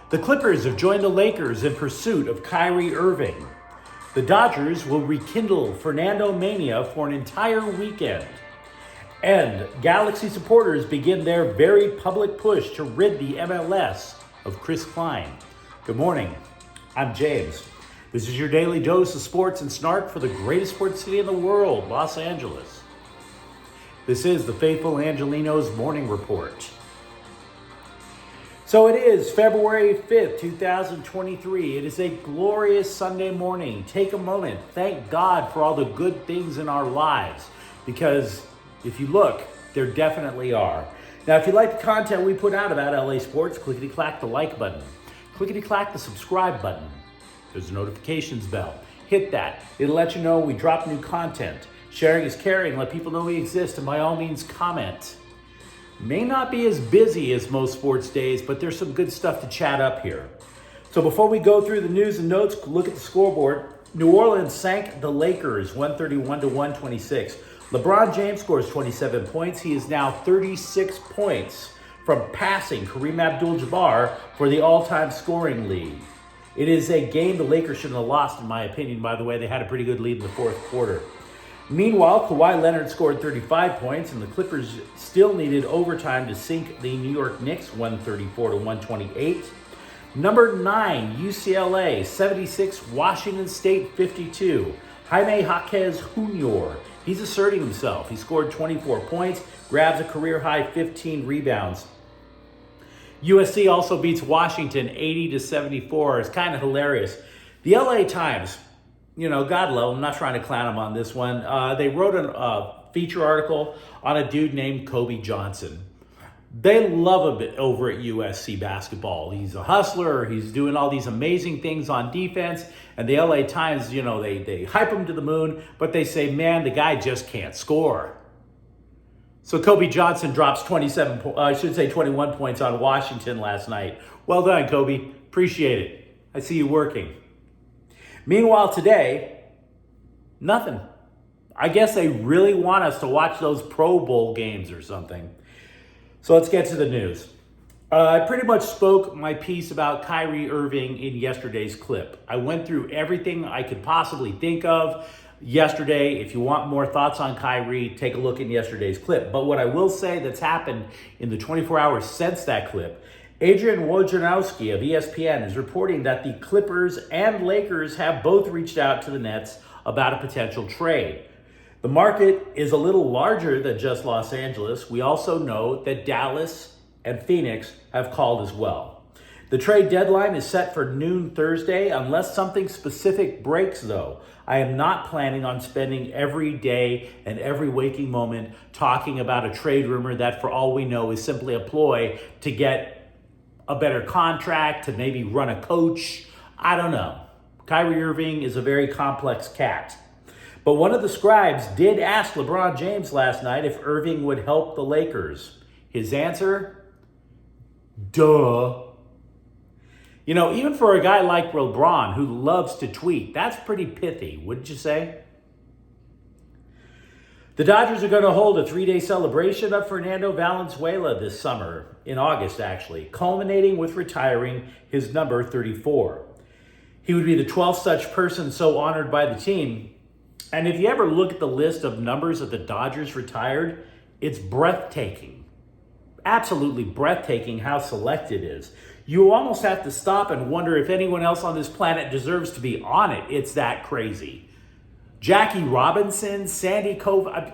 The Clippers have joined the Lakers in pursuit of Kyrie Irving. The Dodgers will rekindle Fernando Mania for an entire weekend. And Galaxy supporters begin their very public push to rid the MLS of Chris Klein. Good morning. I'm James. This is your daily dose of sports and snark for the greatest sports city in the world, Los Angeles. This is the faithful Angelenos Morning Report. So it is February 5th, 2023. It is a glorious Sunday morning. Take a moment. Thank God for all the good things in our lives. Because if you look, there definitely are. Now, if you like the content we put out about LA sports, clickety-clack the like button. Clickety-clack the subscribe button. There's a notifications bell. Hit that. It'll let you know when we drop new content. Sharing is caring. Let people know we exist. And by all means, comment. May not be as busy as most sports days, but there's some good stuff to chat up here. So before we go through the news and notes, look at the scoreboard. New Orleans sank the Lakers 131-126. LeBron James scores 27 points. He is now 36 points from passing Kareem Abdul-Jabbar for the all-time scoring lead. It is a game the Lakers shouldn't have lost, in my opinion. By the way, they had a pretty good lead in the fourth quarter. Meanwhile, Kawhi Leonard scored 35 points, and the Clippers still needed overtime to sink the New York Knicks 134-128. Number 9, UCLA 76, Washington State 52. Jaime Jaquez Jr., he's asserting himself. He scored 24 points, grabs a career-high 15 rebounds. USC also beats Washington 80-74. It's kind of hilarious. The LA Times, God love them. I'm not trying to clown them on this one. They wrote a feature article on a dude named Kobe Johnson. They love him over at USC basketball. He's a hustler. He's doing all these amazing things on defense. And the LA Times, they hype him to the moon, but they say, man, the guy just can't score. So Kobe Johnson drops 21 points on Washington last night. Well done, Kobe. Appreciate it. I see you working. Meanwhile, today, nothing. I guess they really want us to watch those Pro Bowl games or something. So let's get to the news. I pretty much spoke my piece about Kyrie Irving in yesterday's clip. I went through everything I could possibly think of yesterday. If you want more thoughts on Kyrie, take a look in yesterday's clip. But what I will say that's happened in the 24 hours since that clip, Adrian Wojnarowski of ESPN is reporting that the Clippers and Lakers have both reached out to the Nets about a potential trade. The market is a little larger than just Los Angeles. We also know that Dallas and Phoenix have called as well. The trade deadline is set for noon Thursday. Unless something specific breaks, though, I am not planning on spending every day and every waking moment talking about a trade rumor that, for all we know, is simply a ploy to get a better contract, to maybe run a coach. I don't know. Kyrie Irving is a very complex cat. But one of the scribes did ask LeBron James last night if Irving would help the Lakers. His answer? Duh. Even for a guy like LeBron who loves to tweet, that's pretty pithy, wouldn't you say? The Dodgers are going to hold a 3-day celebration of Fernando Valenzuela this summer, in August actually, culminating with retiring his number 34. He would be the 12th such person so honored by the team. And if you ever look at the list of numbers that the Dodgers retired, it's breathtaking. Absolutely breathtaking how select it is. You almost have to stop and wonder if anyone else on this planet deserves to be on it. It's that crazy. Jackie Robinson, Sandy Koufax.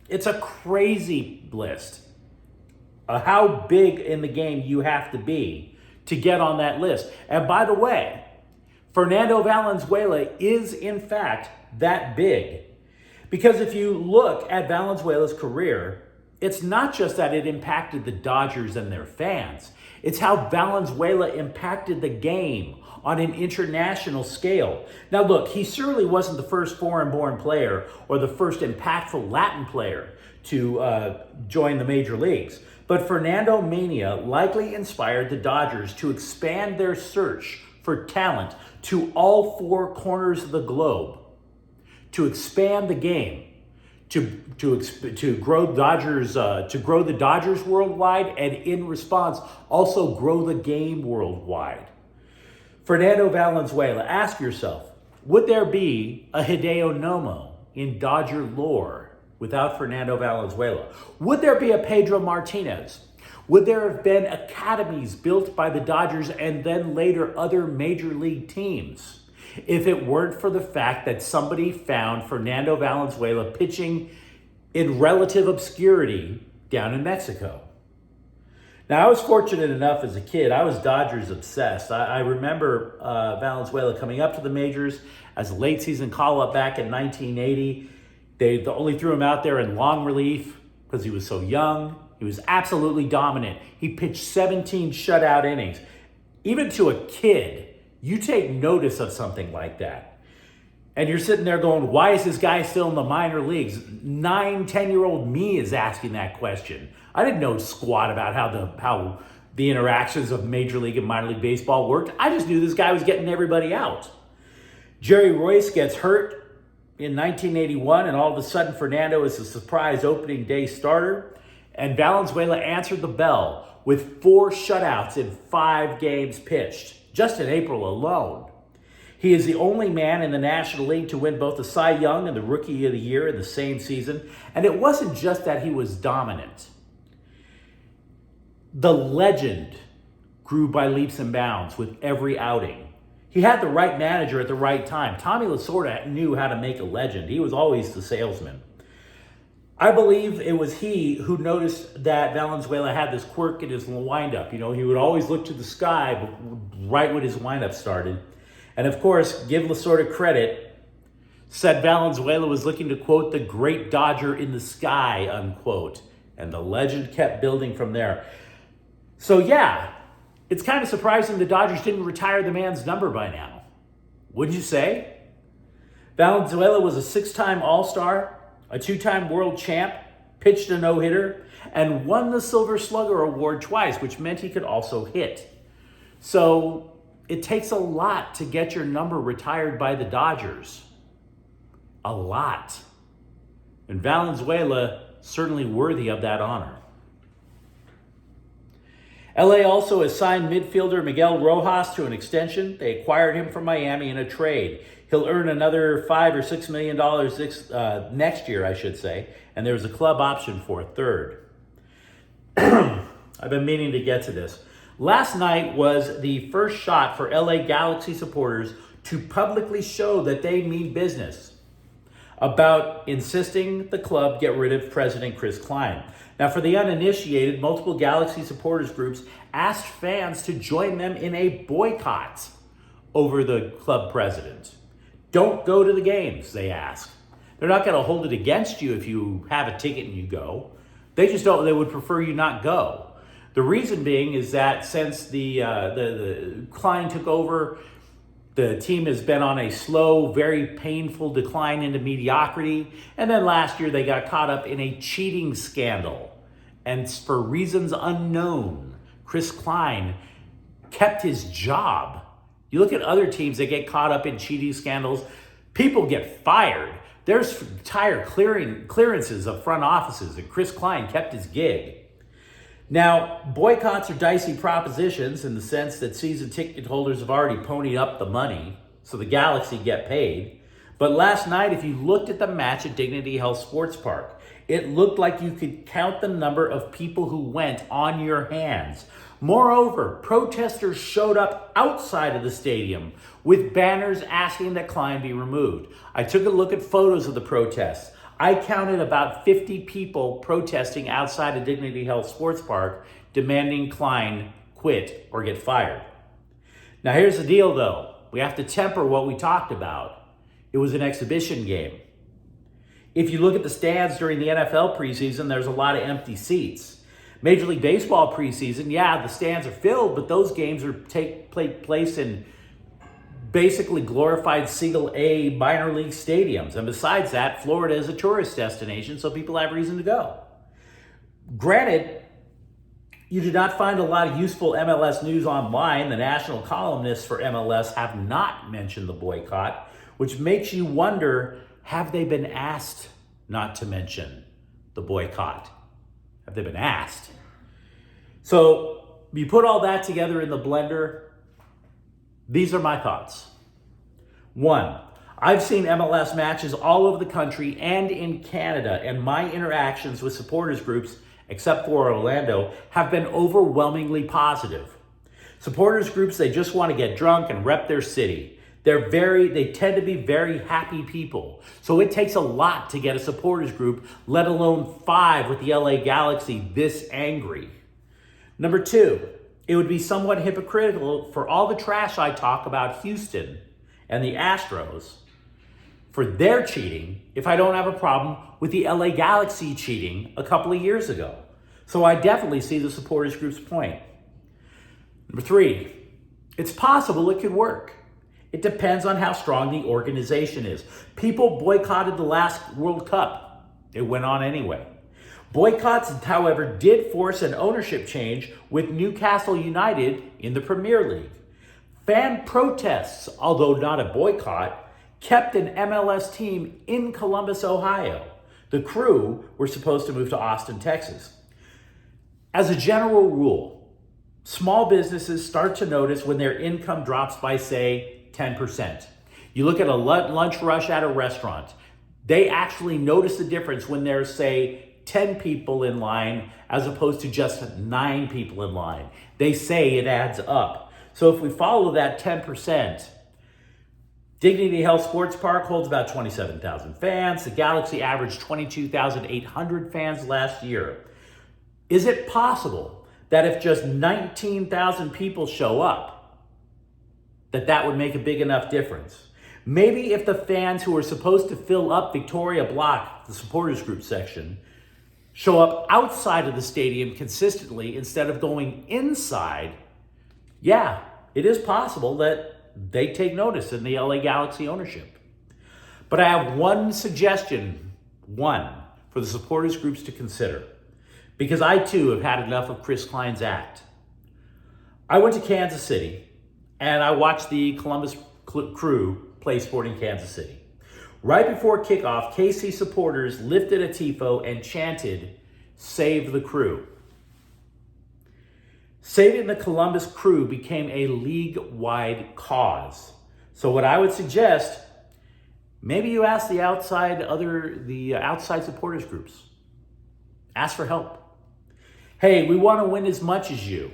It's a crazy list. How big in the game you have to be to get on that list. And by the way, Fernando Valenzuela is in fact that big. Because if you look at Valenzuela's career, it's not just that it impacted the Dodgers and their fans. It's how Valenzuela impacted the game on an international scale. Now look, he certainly wasn't the first foreign-born player or the first impactful Latin player to join the major leagues. But Fernando Mania likely inspired the Dodgers to expand their search for talent to all four corners of the globe, to expand the game, to grow the Dodgers worldwide, and in response also grow the game worldwide. Fernando Valenzuela, ask yourself, would there be a Hideo Nomo in Dodger lore without Fernando Valenzuela? Would there be a Pedro Martinez? Would there have been academies built by the Dodgers and then later other major league teams if it weren't for the fact that somebody found Fernando Valenzuela pitching in relative obscurity down in Mexico? Now, I was fortunate enough as a kid. I was Dodgers obsessed. I remember Valenzuela coming up to the majors as a late season call-up back in 1980. They only threw him out there in long relief because he was so young. He was absolutely dominant. He pitched 17 shutout innings. Even to a kid, you take notice of something like that. And you're sitting there going, why is this guy still in the minor leagues? 9, 10-year-old me is asking that question. I didn't know squat about how the interactions of Major League and minor league baseball worked. I just knew this guy was getting everybody out. Jerry Royce gets hurt in 1981, and all of a sudden Fernando is a surprise opening day starter. And Valenzuela answered the bell with 4 shutouts in 5 games pitched, just in April alone. He is the only man in the National League to win both the Cy Young and the Rookie of the Year in the same season. And it wasn't just that he was dominant. The legend grew by leaps and bounds with every outing. He had the right manager at the right time. Tommy Lasorda knew how to make a legend. He was always the salesman. I believe it was he who noticed that Valenzuela had this quirk in his windup. You know, he would always look to the sky right when his windup started. And of course, give Lasorda credit, said Valenzuela was looking to, quote, the great Dodger in the sky, unquote. And the legend kept building from there. So yeah, it's kind of surprising the Dodgers didn't retire the man's number by now. Wouldn't you say? Valenzuela was a 6-time All-Star, a 2-time world champ, pitched a no-hitter, and won the Silver Slugger Award twice, which meant he could also hit. So it takes a lot to get your number retired by the Dodgers. A lot. And Valenzuela certainly worthy of that honor. LA also has signed midfielder Miguel Rojas to an extension. They acquired him from Miami in a trade. He'll earn another $5 or $6 million next year, I should say. And there's a club option for a third. I've been meaning to get to this. Last night was the first shot for LA Galaxy supporters to publicly show that they mean business about insisting the club get rid of President Chris Klein. Now, for the uninitiated, multiple Galaxy supporters groups asked fans to join them in a boycott over the club president. Don't go to the games, they ask. They're not going to hold it against you if you have a ticket and you go. They would prefer you not go. The reason being is that since the Klein took over, the team has been on a slow, very painful decline into mediocrity. And then last year they got caught up in a cheating scandal. And for reasons unknown, Chris Klein kept his job. You look at other teams that get caught up in cheating scandals, people get fired. There's entire clearances of front offices, and Chris Klein kept his gig. Now, boycotts are dicey propositions in the sense that season ticket holders have already ponied up the money, so the Galaxy get paid. But last night, if you looked at the match at Dignity Health Sports Park, it looked like you could count the number of people who went on your hands. Moreover, protesters showed up outside of the stadium with banners asking that Klein be removed. I took a look at photos of the protests. I counted about 50 people protesting outside of Dignity Health Sports Park, demanding Klein quit or get fired. Now here's the deal though. We have to temper what we talked about. It was an exhibition game. If you look at the stands during the NFL preseason, there's a lot of empty seats. Major League Baseball preseason, yeah, the stands are filled, but those games take place in basically glorified single A minor league stadiums. And besides that, Florida is a tourist destination, so people have reason to go. Granted, you do not find a lot of useful MLS news online. The national columnists for MLS have not mentioned the boycott, which makes you wonder, have they been asked not to mention the boycott? Have they been asked? So you put all that together in the blender. These are my thoughts. 1, I've seen MLS matches all over the country and in Canada, and my interactions with supporters groups, except for Orlando, have been overwhelmingly positive. Supporters groups, they just want to get drunk and rep their city. They tend to be very happy people. So it takes a lot to get a supporters group, let alone 5 with the LA Galaxy this angry. Number 2, it would be somewhat hypocritical for all the trash I talk about Houston and the Astros for their cheating if I don't have a problem with the LA Galaxy cheating a couple of years ago. So I definitely see the supporters group's point. Number 3, it's possible it could work. It depends on how strong the organization is. People boycotted the last World Cup. It went on anyway. Boycotts, however, did force an ownership change with Newcastle United in the Premier League. Fan protests, although not a boycott, kept an MLS team in Columbus, Ohio. The Crew were supposed to move to Austin, Texas. As a general rule, small businesses start to notice when their income drops by, say, 10%. You look at a lunch rush at a restaurant. They actually notice the difference when there's, say, 10 people in line as opposed to just 9 people in line. They say it adds up. So if we follow that 10%, Dignity Health Sports Park holds about 27,000 fans. The Galaxy averaged 22,800 fans last year. Is it possible that if just 19,000 people show up, that would make a big enough difference? Maybe if the fans who are supposed to fill up Victoria Block, the supporters group section, show up outside of the stadium consistently instead of going inside, yeah, it is possible that they take notice in the LA Galaxy ownership. But I have one suggestion, for the supporters groups to consider, because I too have had enough of Chris Klein's act. I went to Kansas City and I watched the Columbus Crew play Sporting Kansas City. Right before kickoff, KC supporters lifted a tifo and chanted, "Save the Crew." Saving the Columbus Crew became a league-wide cause. So what I would suggest, maybe you ask the outside supporters groups. Ask for help. Hey, we want to win as much as you.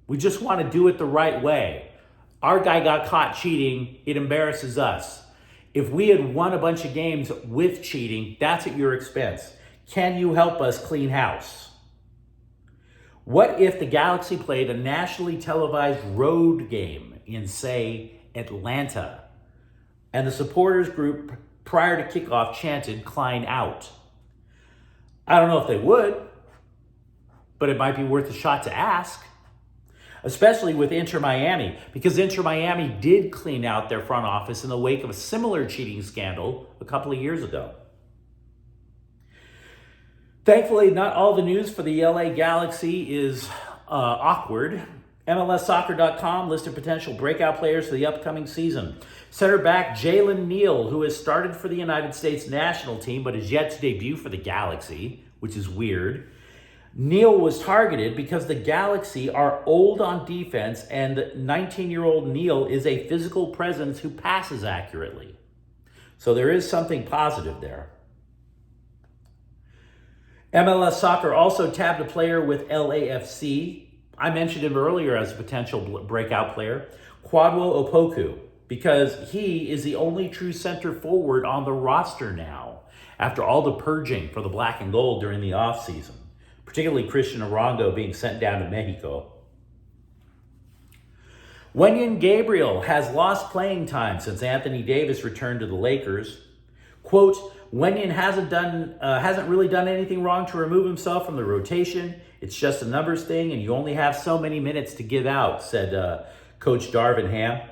We just want to do it the right way. Our guy got caught cheating. It embarrasses us. If we had won a bunch of games with cheating, that's at your expense. Can you help us clean house? What if the Galaxy played a nationally televised road game in, say, Atlanta, and the supporters group prior to kickoff chanted "Klein out"? I don't know if they would, but it might be worth a shot to ask. Especially with Inter Miami, because Inter Miami did clean out their front office in the wake of a similar cheating scandal a couple of years ago. Thankfully, not all the news for the LA Galaxy is awkward. MLSsoccer.com listed potential breakout players for the upcoming season. Center back Jalen Neal, who has started for the United States national team but is yet to debut for the Galaxy, which is weird. Neal was targeted because the Galaxy are old on defense and 19-year-old Neal is a physical presence who passes accurately. So there is something positive there. MLS Soccer also tabbed a player with LAFC. I mentioned him earlier as a potential breakout player, Kwadwo Opoku, because he is the only true center forward on the roster now after all the purging for the black and gold during the offseason. Particularly Christian Arango being sent down to Mexico. Wenyen Gabriel has lost playing time since Anthony Davis returned to the Lakers. Quote, Wenyen hasn't really done anything wrong to remove himself from the rotation. It's just a numbers thing, and you only have so many minutes to give out, said Coach Darvin Ham.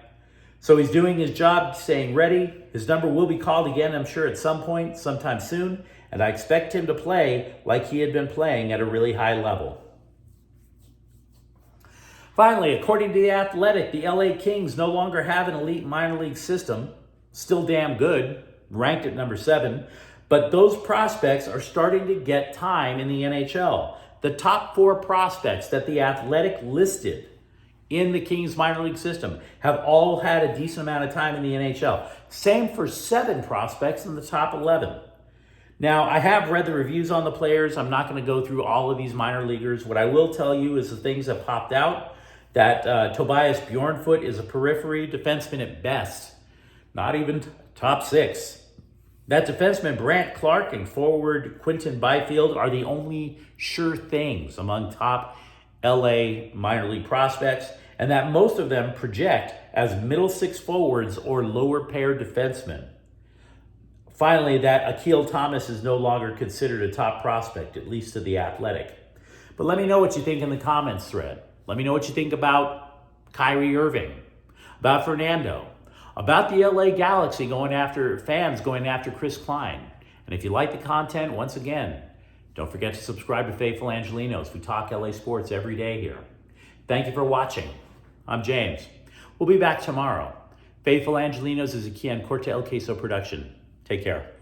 So he's doing his job, staying ready. His number will be called again, I'm sure, at some point, sometime soon. And I expect him to play like he had been playing at a really high level. Finally, according to The Athletic, the LA Kings no longer have an elite minor league system. Still damn good, ranked at number 7. But those prospects are starting to get time in the NHL. The top 4 prospects that the Athletic listed in the Kings minor league system have all had a decent amount of time in the NHL. Same for 7 prospects in the top 11. Now, I have read the reviews on the players. I'm not going to go through all of these minor leaguers. What I will tell you is the things that popped out, that Tobias Bjornfoot is a periphery defenseman at best, not even top 6. That defenseman Brant Clark and forward Quinton Byfield are the only sure things among top LA minor league prospects, and that most of them project as middle 6 forwards or lower pair defensemen. Finally, that Akil Thomas is no longer considered a top prospect, at least to the Athletic. But let me know what you think in the comments thread. Let me know what you think about Kyrie Irving, about Fernando, about the LA Galaxy going after Chris Klein. And if you like the content, once again, don't forget to subscribe to Faithful Angelenos. We talk LA sports every day here. Thank you for watching. I'm James. We'll be back tomorrow. Faithful Angelenos is a Kian Corte El Queso production. Take care.